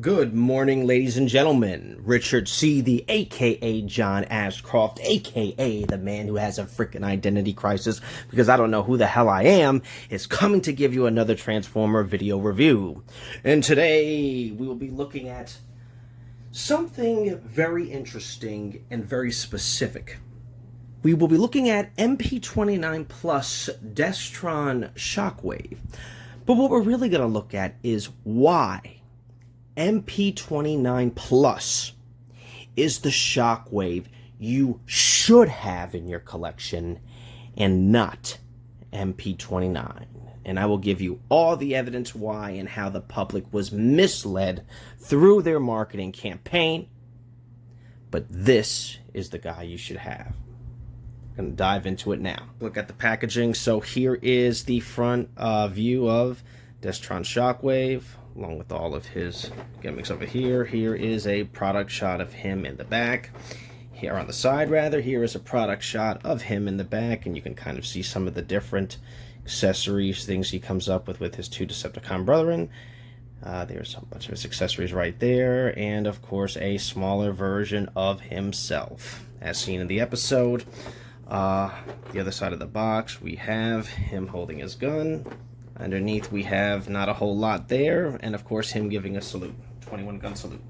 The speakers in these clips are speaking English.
Good morning, ladies and gentlemen. Richard C., the a.k.a. John Ashcroft, a.k.a. the man who has a freaking identity crisis because I don't know who the hell I am, is coming to give you another Transformer video review. And today we will be looking at something very interesting and very specific. We will be looking at Mp-29 plus Destron shockwave. But what we're really going to look at is why Mp-29 Plus is the shockwave you should have in your collection and not Mp-29. And I will give you all the evidence why and how the public was misled through their marketing campaign. But this is the guy you should have. I'm going to dive into it now. Look at the packaging. So here is the front view of Destron shockwave, along with all of his gimmicks over here. Here is a product shot of him in the back. Here on the side, rather, here is a product shot of him in the back, and you can kind of see some of the different accessories, things he comes up with his two Decepticon brethren. There's a bunch of his accessories right there, and of course a smaller version of himself, as seen in the episode. The other side of the box, we have him holding his gun. Underneath we have not a whole lot there, and of course him giving a salute, 21 gun salute.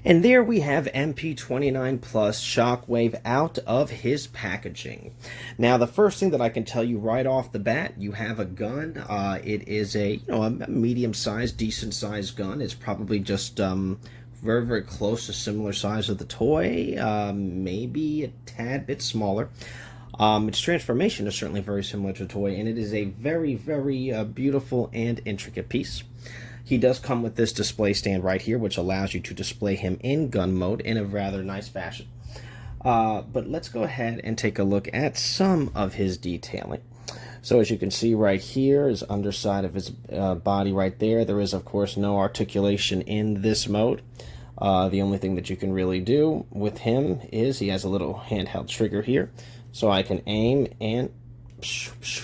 And there we have Mp-29 Plus shockwave out of his packaging. Now the first thing that I can tell you right off the bat, you have a gun. It is a a medium-sized, decent-sized gun. It's probably just very, very close to similar size of the toy, maybe a tad bit smaller. Its transformation is certainly very similar to the toy, and it is a very, very beautiful and intricate piece. He does come with this display stand right here, which allows you to display him in gun mode in a rather nice fashion. But let's go ahead and take a look at some of his detailing. So as you can see right here is underside of his body right there. There is, of course, no articulation in this mode. The only thing that you can really do with him is he has a little handheld trigger here. So I can aim, and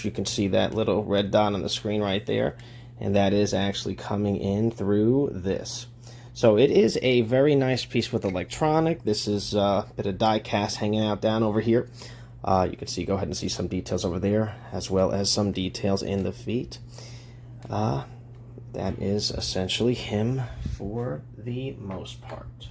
you can see that little red dot on the screen right there, and that is actually coming in through this. So it is a very nice piece with electronic. This is a bit of die cast hanging out down over here. You can see, go ahead and see some details over there, as well as some details in the feet. That is essentially him for the most part.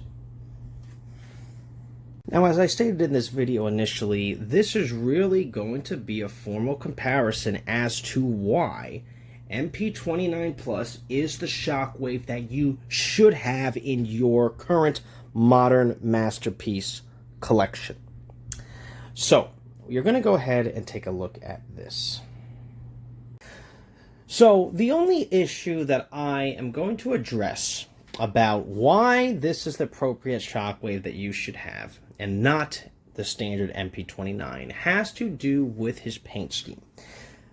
Now, as I stated in this video initially, this is really going to be a formal comparison as to why Mp-29 Plus is the shockwave that you should have in your current modern masterpiece collection. So, you're going to go ahead and take a look at this. So, the only issue that I am going to address about why this is the appropriate shockwave that you should have and not the standard Mp-29 has to do with his paint scheme.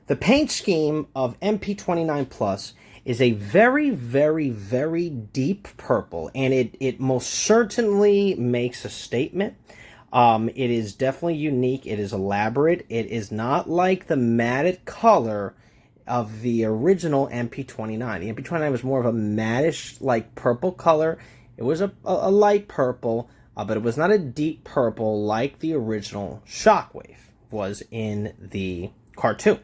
The paint scheme of Mp-29 Plus is a very, very, very deep purple, and it most certainly makes a statement. It is definitely unique. It is elaborate. It is not like the matted color of the original Mp-29. The Mp-29 was more of a mattish, like purple color. It was a light purple, but it was not a deep purple like the original Shockwave was in the cartoon.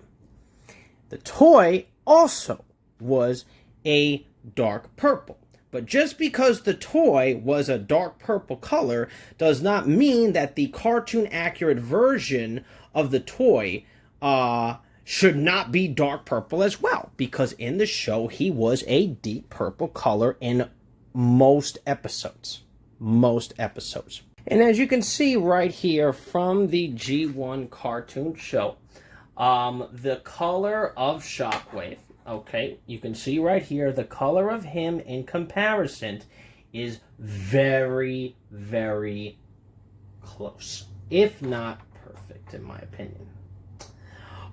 The toy also was a dark purple. But just because the toy was a dark purple color does not mean that the cartoon accurate version of the toy should not be dark purple as well. Because in the show, he was a deep purple color in most episodes. And as you can see right here from the G1 cartoon show, the color of Shockwave, okay, you can see right here, the color of him in comparison is very, very close, if not perfect, in my opinion.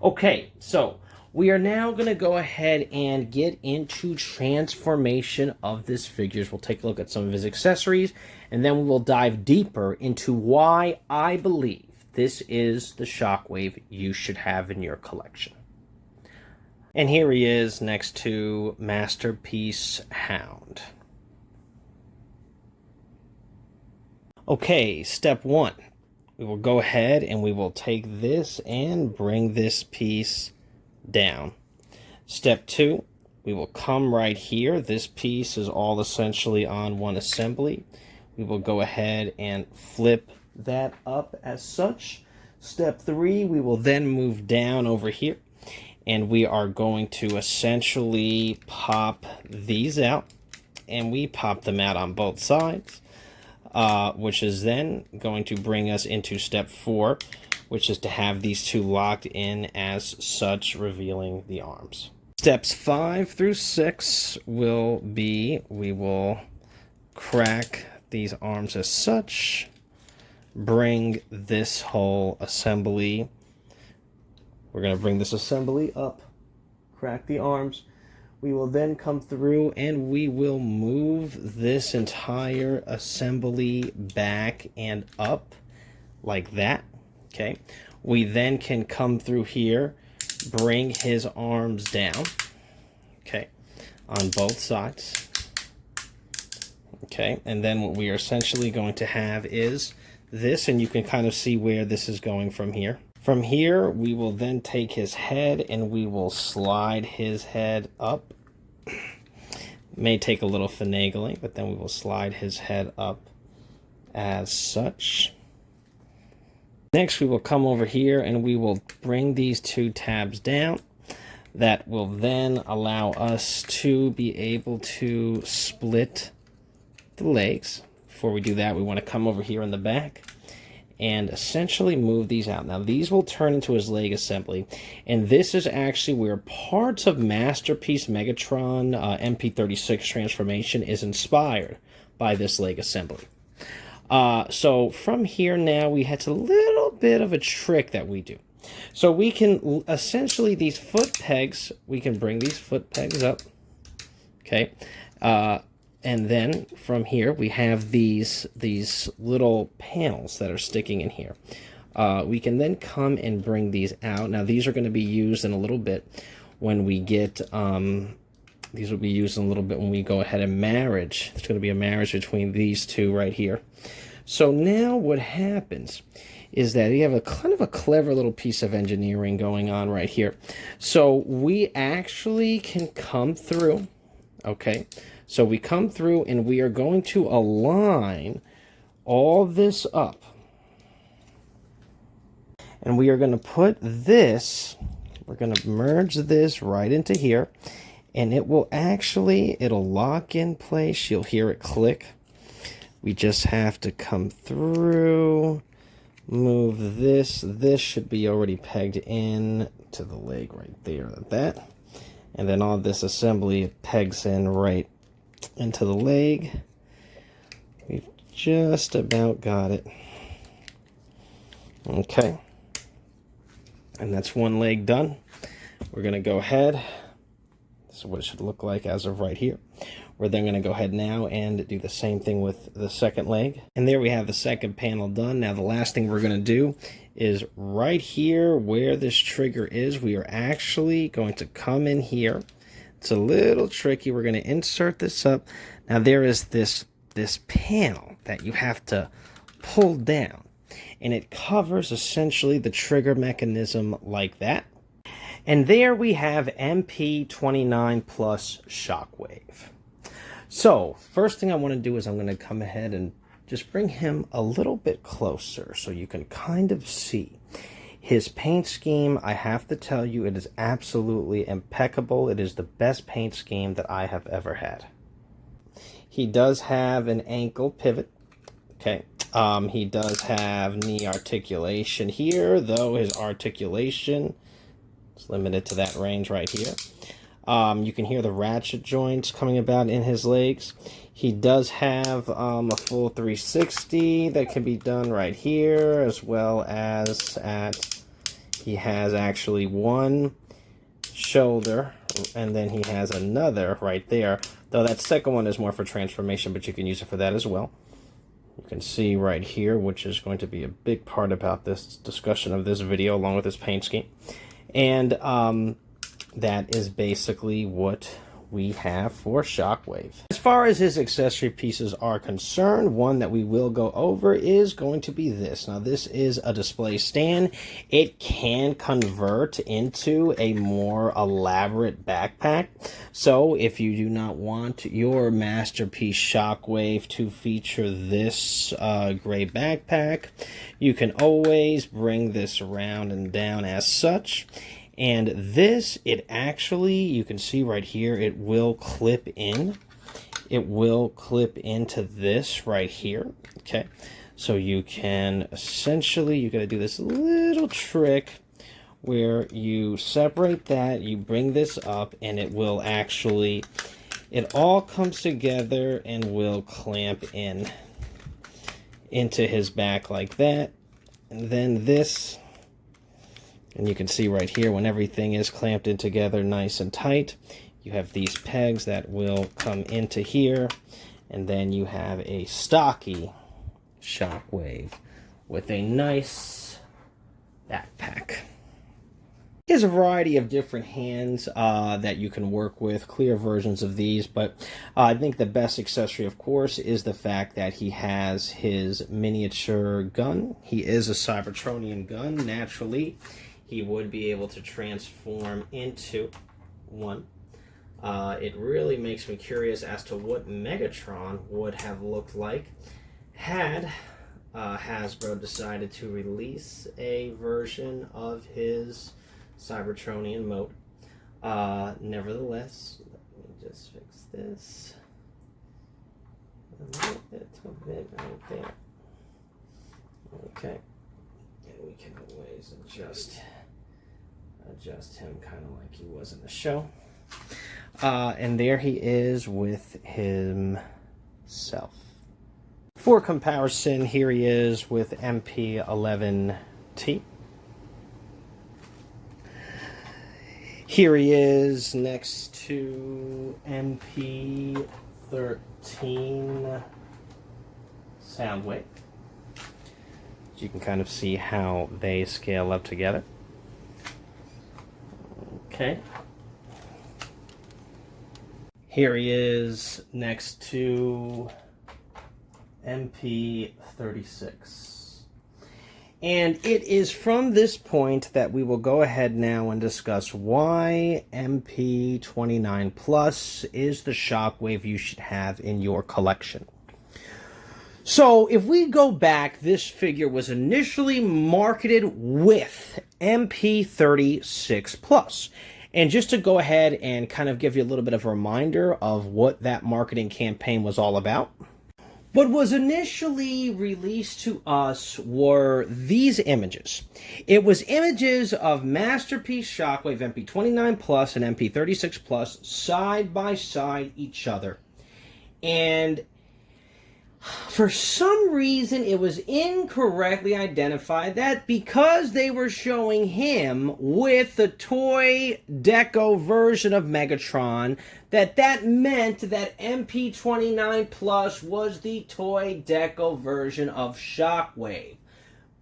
Okay, so we are now going to go ahead and get into transformation of this figure. We'll take a look at some of his accessories, and then we will dive deeper into why I believe this is the Shockwave you should have in your collection. And here he is next to Masterpiece Hound. Okay, step one. We will go ahead and we will take this and bring this piece down. Step two, we will come right here. This piece is all essentially on one assembly. We will go ahead and flip that up as such. Step three, we will then move down over here and we are going to essentially pop these out, and we pop them out on both sides, which is then going to bring us into step four, which is to have these two locked in as such, revealing the arms. Steps 5 through 6 will be, we will crack these arms as such, bring this whole assembly, we're going to bring this assembly up, crack the arms. We will then come through and we will move this entire assembly back and up like that. Okay. We then can come through here, bring his arms down. Okay. On both sides. Okay. And then what we are essentially going to have is this, and you can kind of see where this is going from here. From here, we will then take his head and we will slide his head up. May take a little finagling, but then we will slide his head up as such. Next, we will come over here and we will bring these two tabs down. That will then allow us to be able to split the legs. Before we do that, we want to come over here in the back and essentially move these out. Now, these will turn into his leg assembly, and this is actually where parts of Masterpiece Megatron Mp-36 transformation is inspired by this leg assembly. So from here now, we had a little bit of a trick that we do. So we can essentially, these foot pegs, we can bring these foot pegs up, okay? And then from here, we have these little panels that are sticking in here. We can then come and bring these out. Now, these are going to be used in a little bit when we get, these will be used in a little bit when we go ahead and marriage. There's going to be a marriage between these two right here. So now what happens is that you have a kind of a clever little piece of engineering going on right here. So we actually can come through, okay? So we come through and we are going to align all this up. And we are going to put this, we're going to merge this right into here. And it will actually, it'll lock in place. You'll hear it click. We just have to come through, move this. This should be already pegged in to the leg right there, like that. And then all this assembly pegs in right into the leg. We've just about got it. Okay. And that's one leg done. We're going to go ahead. This is what it should look like as of right here. We're then going to go ahead now and do the same thing with the second leg. And there we have the second panel done. Now the last thing we're going to do is right here where this trigger is, we are actually going to come in here. It's a little tricky. We're going to insert this up. Now there is this panel that you have to pull down, and it covers essentially the trigger mechanism like that. And there we have Mp-29 plus shockwave. So first thing I want to do is I'm going to come ahead and just bring him a little bit closer so you can kind of see. His paint scheme, I have to tell you, it is absolutely impeccable. It is the best paint scheme that I have ever had. He does have an ankle pivot. Okay. He does have knee articulation here, though his articulation is limited to that range right here. You can hear the ratchet joints coming about in his legs. He does have a full 360 that can be done right here, as well as he has actually one shoulder, and then he has another right there, though that second one is more for transformation, but you can use it for that as well. You can see right here, which is going to be a big part about this discussion of this video, along with this paint scheme. And that is basically what we have for Shockwave. As far as his accessory pieces are concerned, one that we will go over is going to be this. Now, this is a display stand. It can convert into a more elaborate backpack. So if you do not want your masterpiece Shockwave to feature this gray backpack, you can always bring this around and down as such. And this, it actually, you can see right here, it will clip in. It will clip into this right here, okay? So you can essentially, you got to do this little trick where you separate that, you bring this up, and it will actually, it all comes together and will clamp in into his back like that. And then this, and you can see right here when everything is clamped in together nice and tight, you have these pegs that will come into here, and then you have a stocky Shockwave with a nice backpack. There's a variety of different hands that you can work with, clear versions of these, but I think the best accessory, of course, is the fact that he has his miniature gun. He is a Cybertronian gun. Naturally, he would be able to transform into one. It really makes me curious as to what Megatron would have looked like had Hasbro decided to release a version of his Cybertronian mode. Nevertheless, let me just fix this a little bit right there. Okay, and we can always adjust him kind of like he was in the show. And there he is with himself. For comparison, here he is with MP-11T. Here he is next to MP-13 Soundwave. You can kind of see how they scale up together. Okay. Here he is next to MP-36. And it is from this point that we will go ahead now and discuss why Mp-29 Plus is the Shockwave you should have in your collection. So if we go back, this figure was initially marketed with Mp-36 Plus. And just to go ahead and kind of give you a little bit of a reminder of what that marketing campaign was all about. What was initially released to us were these images. It was images of Masterpiece Shockwave Mp-29 Plus and Mp-36 Plus side by side each other. And for some reason, it was incorrectly identified that because they were showing him with the toy deco version of Megatron, that meant that Mp-29 Plus was the toy deco version of Shockwave.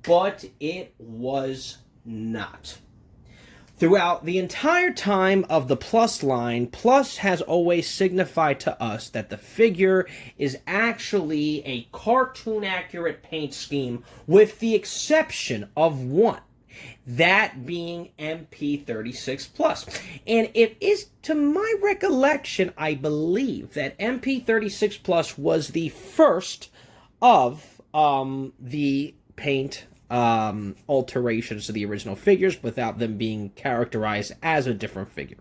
But it was not. Throughout the entire time of the Plus line, Plus has always signified to us that the figure is actually a cartoon-accurate paint scheme with the exception of one, that being Mp-36 Plus. And it is, to my recollection, I believe that Mp-36 Plus was the first of the paint alterations to the original figures without them being characterized as a different figure.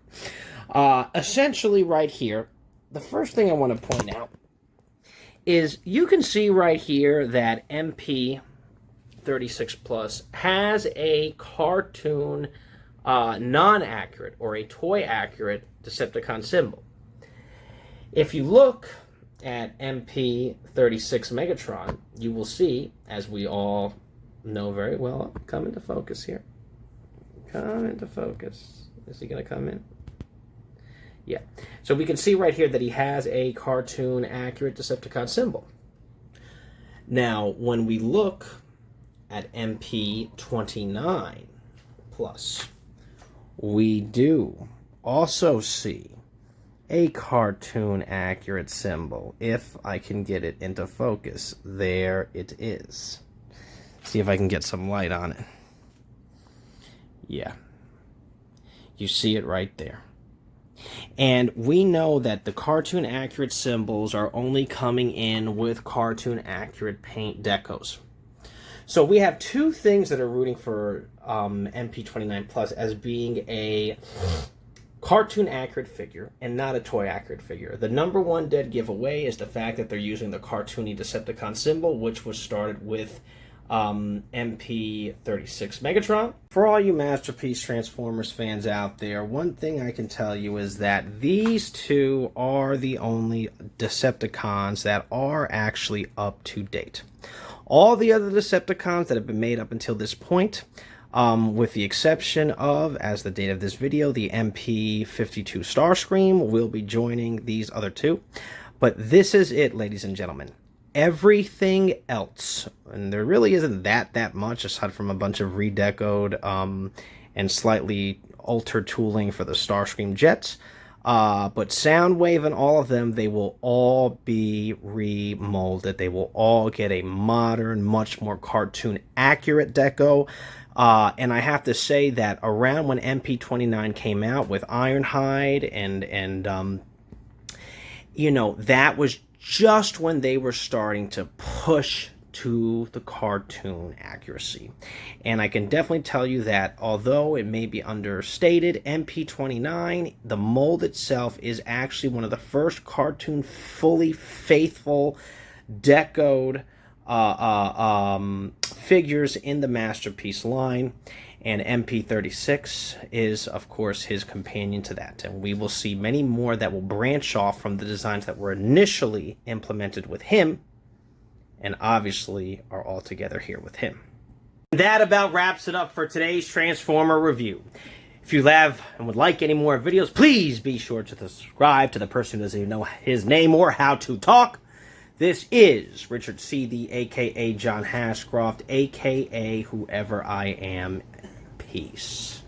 Essentially right here, the first thing I want to point out is you can see right here that Mp-36 Plus has a cartoon non-accurate or a toy-accurate Decepticon symbol. If you look at Mp-36 Megatron, you will see, as we all know very well, come into focus here. Come into focus. Is he going to come in? Yeah. So we can see right here that he has a cartoon accurate Decepticon symbol. Now, when we look at Mp-29 Plus, we do also see a cartoon accurate symbol. If I can get it into focus, there it is. See if I can get some light on it. Yeah. You see it right there. And we know that the cartoon accurate symbols are only coming in with cartoon accurate paint decos. So we have two things that are rooting for Mp-29 Plus as being a cartoon accurate figure and not a toy accurate figure. The number one dead giveaway is the fact that they're using the cartoony Decepticon symbol, which was started with Mp-36 Megatron. For all you Masterpiece Transformers fans out there, one thing I can tell you is that these two are the only Decepticons that are actually up to date. All the other Decepticons that have been made up until this point, with the exception of, as the date of this video, the Mp-52 Starscream will be joining these other two. But this is it, ladies and gentlemen. Everything else, and there really isn't that much aside from a bunch of redecoed and slightly altered tooling for the Starscream jets, but Soundwave and all of them, they will all be remolded. They will all get a modern, much more cartoon accurate deco. And I have to say that around when Mp-29 came out with Ironhide and you know, that was just when they were starting to push to the cartoon accuracy. And I can definitely tell you that although it may be understated, Mp-29, the mold itself, is actually one of the first cartoon fully faithful decoed figures in the Masterpiece line. And Mp-36 is, of course, his companion to that. And we will see many more that will branch off from the designs that were initially implemented with him, and obviously are all together here with him. That about wraps it up for today's Transformer review. If you have and would like any more videos, please be sure to subscribe to the person who doesn't even know his name or how to talk. This is Richard C. D, a.k.a. John Hashcroft, a.k.a. whoever I am. Peace.